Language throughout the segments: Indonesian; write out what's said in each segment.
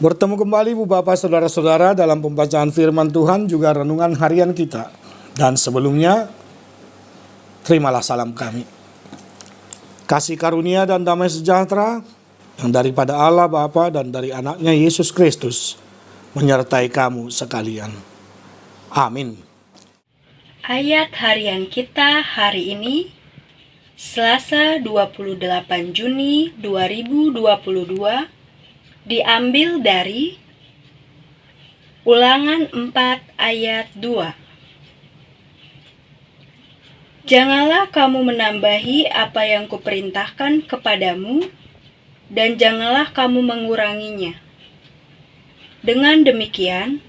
Bertemu kembali Bu Bapak Saudara-saudara dalam pembacaan firman Tuhan juga renungan harian kita. Dan sebelumnya, terimalah salam kami. Kasih karunia dan damai sejahtera yang daripada Allah Bapa dan dari anaknya Yesus Kristus menyertai kamu sekalian. Amin. Ayat harian kita hari ini, Selasa 28 Juni 2022, diambil dari Ulangan 4 ayat 2. Janganlah kamu menambahi apa yang kuperintahkan kepadamu, dan janganlah kamu menguranginya. Dengan demikian,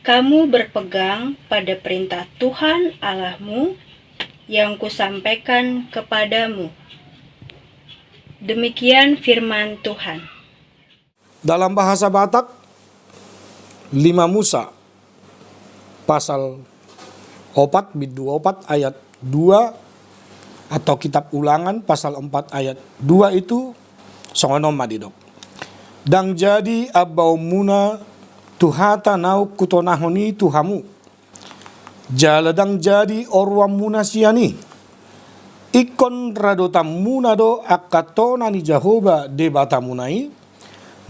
kamu berpegang pada perintah Tuhan Allahmu yang kusampaikan kepadamu. Demikian firman Tuhan. Dalam bahasa Batak, 5 Musa pasal 4 bidu 4 ayat 2 atau kitab Ulangan pasal 4 ayat 2 itu songonom madidok. Dang jadi abau muna tuhata nauk kutonahoni tuhamu. Jaladang jadi orwam muna siani. Ikon radotam muna do akatona ni Jehovah debata munai.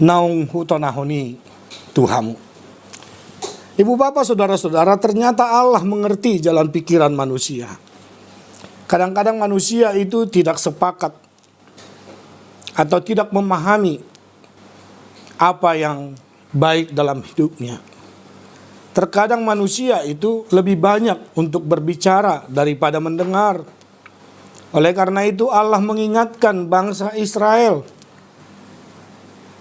Naung hutonahoni tuhamu. Ibu bapak saudara-saudara, ternyata Allah mengerti jalan pikiran manusia. Kadang-kadang manusia itu tidak sepakat atau tidak memahami apa yang baik dalam hidupnya. Terkadang manusia itu lebih banyak untuk berbicara daripada mendengar. Oleh karena itu Allah mengingatkan bangsa Israel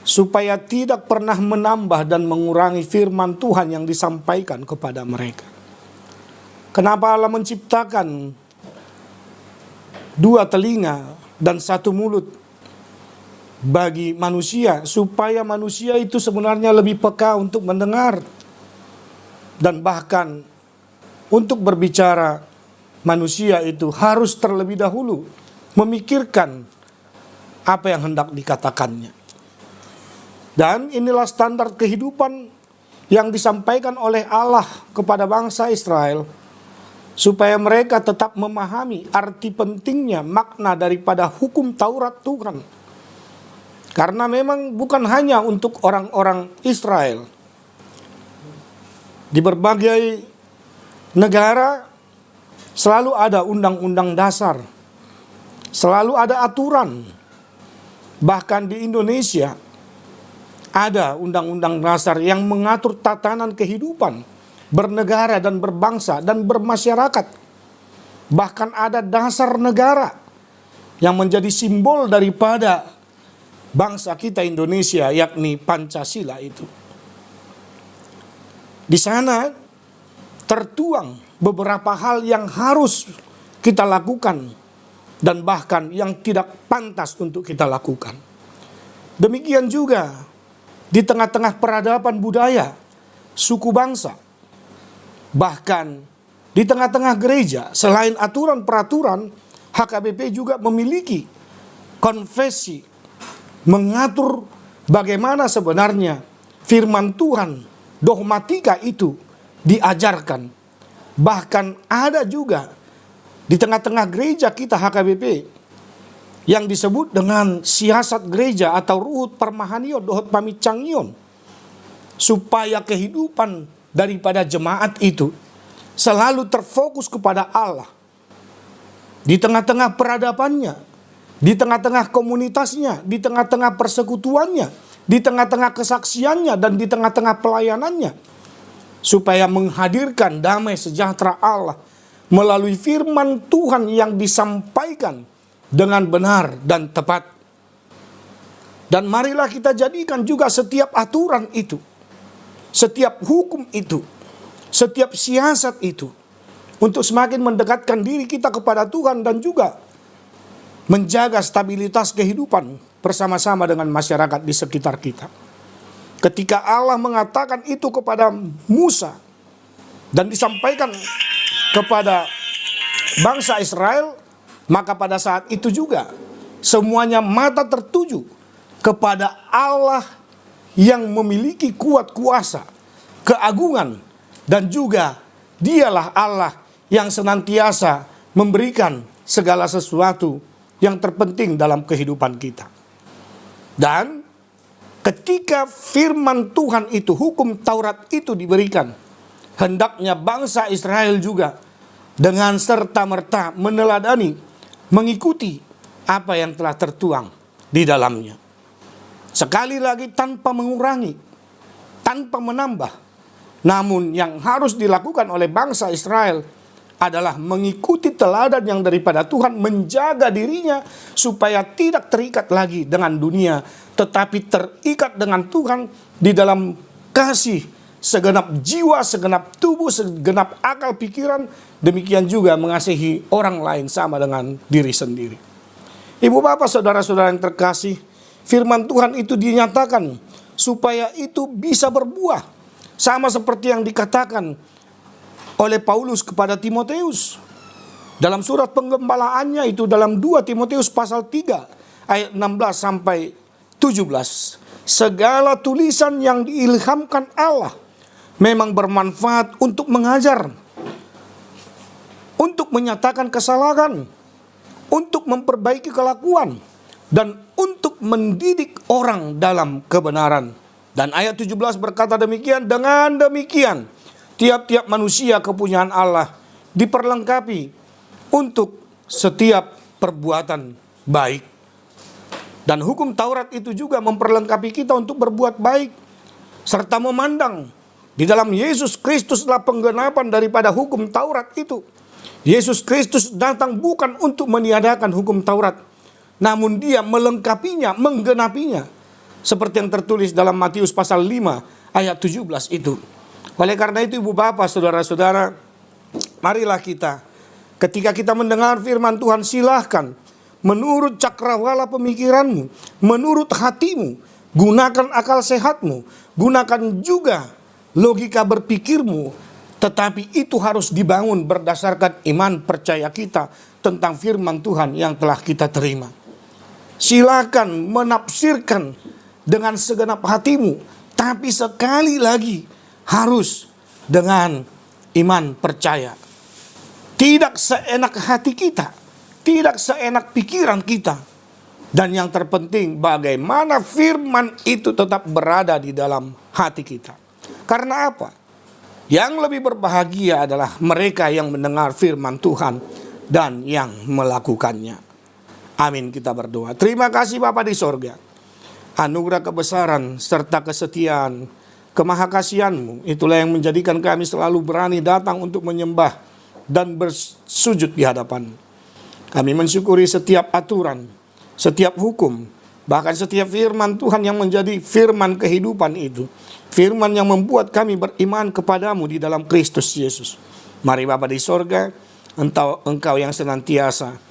supaya tidak pernah menambah dan mengurangi firman Tuhan yang disampaikan kepada mereka. Kenapa Allah menciptakan 2 telinga dan 1 mulut bagi manusia, supaya manusia itu sebenarnya lebih peka untuk mendengar dan bahkan untuk berbicara. Manusia itu harus terlebih dahulu memikirkan apa yang hendak dikatakannya. Dan inilah standar kehidupan yang disampaikan oleh Allah kepada bangsa Israel, supaya mereka tetap memahami arti pentingnya makna daripada hukum Taurat Tuhan. Karena memang bukan hanya untuk orang-orang Israel. Di berbagai negara selalu ada undang-undang dasar, selalu ada aturan. Bahkan di Indonesia ada undang-undang dasar yang mengatur tatanan kehidupan bernegara dan berbangsa dan bermasyarakat. Bahkan ada dasar negara yang menjadi simbol daripada bangsa kita Indonesia, yakni Pancasila itu. Di sana tertuang beberapa hal yang harus kita lakukan dan bahkan yang tidak pantas untuk kita lakukan. Demikian juga di tengah-tengah peradaban budaya suku bangsa, bahkan di tengah-tengah gereja, selain aturan-peraturan, HKBP juga memiliki konfesi mengatur bagaimana sebenarnya firman Tuhan, dogmatika itu diajarkan. Bahkan ada juga di tengah-tengah gereja kita HKBP yang disebut dengan siasat gereja atau ruhut permahanion dohot pamicangyon, supaya kehidupan daripada jemaat itu selalu terfokus kepada Allah. Di tengah-tengah peradabannya, di tengah-tengah komunitasnya, di tengah-tengah persekutuannya, di tengah-tengah kesaksiannya, dan di tengah-tengah pelayanannya, supaya menghadirkan damai sejahtera Allah melalui firman Tuhan yang disampaikan dengan benar dan tepat. Dan marilah kita jadikan juga setiap aturan itu, setiap hukum itu, setiap siasat itu untuk semakin mendekatkan diri kita kepada Tuhan dan juga menjaga stabilitas kehidupan bersama-sama dengan masyarakat di sekitar kita. Ketika Allah mengatakan itu kepada Musa dan disampaikan kepada bangsa Israel, maka pada saat itu juga semuanya mata tertuju kepada Allah yang memiliki kuat kuasa, keagungan, dan juga dialah Allah yang senantiasa memberikan segala sesuatu yang terpenting dalam kehidupan kita. Dan ketika firman Tuhan itu, hukum Taurat itu diberikan, hendaknya bangsa Israel juga dengan serta-merta meneladani, mengikuti apa yang telah tertuang di dalamnya. Sekali lagi, tanpa mengurangi, tanpa menambah. Namun yang harus dilakukan oleh bangsa Israel adalah mengikuti teladan yang daripada Tuhan, menjaga dirinya supaya tidak terikat lagi dengan dunia, tetapi terikat dengan Tuhan di dalam kasih segenap jiwa, segenap tubuh, segenap akal pikiran. Demikian juga mengasihi orang lain sama dengan diri sendiri. Ibu bapak saudara-saudara yang terkasih, firman Tuhan itu dinyatakan supaya itu bisa berbuah, sama seperti yang dikatakan oleh Paulus kepada Timoteus dalam surat penggembalaannya itu, dalam 2 Timoteus pasal 3 ayat 16 sampai 17. Segala tulisan yang diilhamkan Allah memang bermanfaat untuk mengajar, untuk menyatakan kesalahan, untuk memperbaiki kelakuan, dan untuk mendidik orang dalam kebenaran. Dan ayat 17 berkata demikian, dengan demikian tiap-tiap manusia kepunyaan Allah diperlengkapi untuk setiap perbuatan baik. Dan hukum Taurat itu juga memperlengkapi kita untuk berbuat baik, serta memandang di dalam Yesus Kristuslah penggenapan daripada hukum Taurat itu. Yesus Kristus datang bukan untuk meniadakan hukum Taurat, namun dia melengkapinya, menggenapinya. Seperti yang tertulis dalam Matius pasal 5 ayat 17 itu. Oleh karena itu ibu bapak saudara-saudara, marilah kita ketika kita mendengar firman Tuhan, silahkan menurut cakrawala pemikiranmu, menurut hatimu, gunakan akal sehatmu, gunakan juga logika berpikirmu, tetapi itu harus dibangun berdasarkan iman percaya kita tentang firman Tuhan yang telah kita terima. Silakan menafsirkan dengan segenap hatimu, tapi sekali lagi harus dengan iman percaya. Tidak seenak hati kita, tidak seenak pikiran kita. Dan yang terpenting, bagaimana firman itu tetap berada di dalam hati kita. Karena apa? Yang lebih berbahagia adalah mereka yang mendengar firman Tuhan dan yang melakukannya. Amin, kita berdoa. Terima kasih Bapa di sorga. Anugerah kebesaran serta kesetiaan, kemahakasihan-Mu, itulah yang menjadikan kami selalu berani datang untuk menyembah dan bersujud di hadapan. Kami mensyukuri setiap aturan, setiap hukum, bahkan setiap firman Tuhan yang menjadi firman kehidupan itu. Firman yang membuat kami beriman kepadamu di dalam Kristus Yesus. Mari Bapa di sorga, Engkau yang senantiasa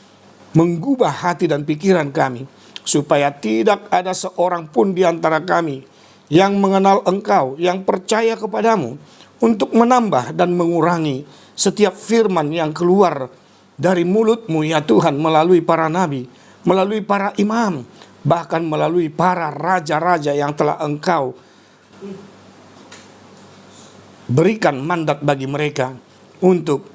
menggubah hati dan pikiran kami, supaya tidak ada seorang pun di antara kami yang mengenal Engkau, yang percaya kepadamu, untuk menambah dan mengurangi setiap firman yang keluar dari mulut-Mu ya Tuhan, melalui para nabi, melalui para imam, bahkan melalui para raja-raja yang telah Engkau berikan mandat bagi mereka untuk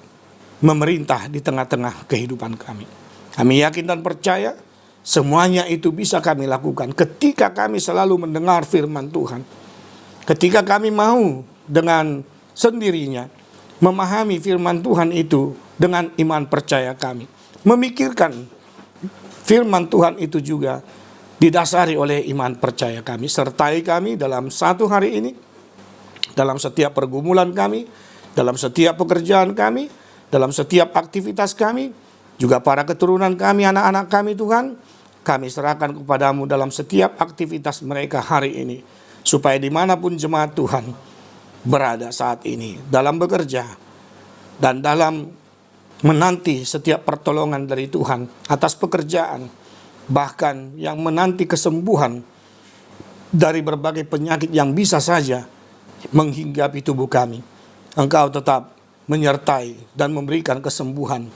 memerintah di tengah-tengah kehidupan kami. Kami yakin dan percaya semuanya itu bisa kami lakukan ketika kami selalu mendengar firman Tuhan. Ketika kami mau dengan sendirinya memahami firman Tuhan itu dengan iman percaya kami. Memikirkan firman Tuhan itu juga didasari oleh iman percaya kami. Sertai kami dalam satu hari ini, dalam setiap pergumulan kami, dalam setiap pekerjaan kami, dalam setiap aktivitas kami, juga para keturunan kami, anak-anak kami Tuhan, kami serahkan kepadamu dalam setiap aktivitas mereka hari ini. Supaya dimanapun jemaat Tuhan berada saat ini, dalam bekerja dan dalam menanti setiap pertolongan dari Tuhan atas pekerjaan, bahkan yang menanti kesembuhan dari berbagai penyakit yang bisa saja menghinggapi tubuh kami, Engkau tetap menyertai dan memberikan kesembuhan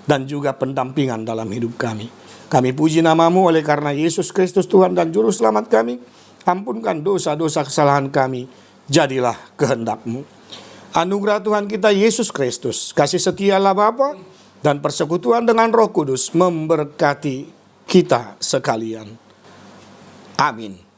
dan juga pendampingan dalam hidup kami. Kami puji nama-Mu oleh karena Yesus Kristus Tuhan dan Juru Selamat kami. ampunkan dosa-dosa kesalahan kami, jadilah kehendak-Mu. Anugerah Tuhan kita Yesus Kristus, kasih setia Allah Bapa, dan persekutuan dengan Roh Kudus memberkati kita sekalian. Amin.